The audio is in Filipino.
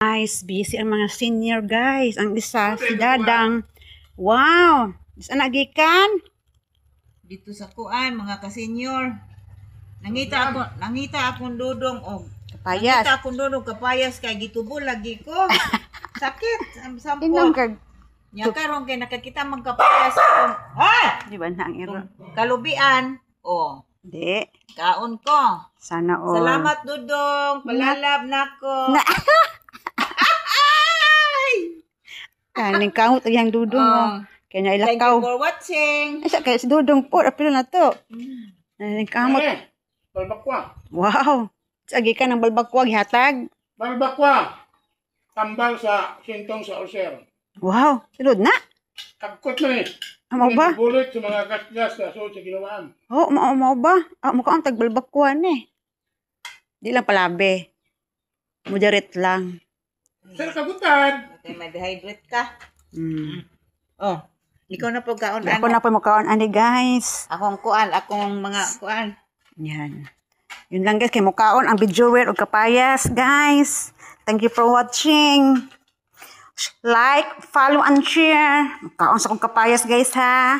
Guys, busy ang mga senior guys. Ang isa, si Dadang. Wow! Isa nagikan? Dito sa kuan, mga ka-senior. Nangita akong dudong og Kapayas. Nangita akong dudong kapayas kay gitubo lagi ko. Sakit ang sampo. Inom ka. Nya karon kay nakakita magkapayas akong Di ba na ang iro? kalubian. Oh, Di. kaon ko. Sana all. Salamat dudong, palalab nako. Kaning kamot ang dudong. Oh. Kaya na Thank ilakaw. you for watching. Ay, kaya si dudong po. Apil na to. Kaning kamot. Balbakwa. Wow. Sagi ka ng balbakwag hatag. Balbakwa. Tambal sa sintong sa Oser. Wow. Silod na. Agkot na eh. Amo ba? Bulit sa mga kasgas na so sa ginawaan. Oh, mao ba? Mukha ang tagbalbakwan eh. Di lang palabi. Moderate lang. Sir kagutan. Okay, ma-dehydrate ka. Mm. Oh, ikaw na po kaon. Ako na po makaon ani guys. Akong kuan, akong mga kuan. Yan. Yun lang guys, kay mukaon ang videower o kapayas guys. Thank you for watching. Like, follow, and share. Mukaon sa kong kapayas guys ha.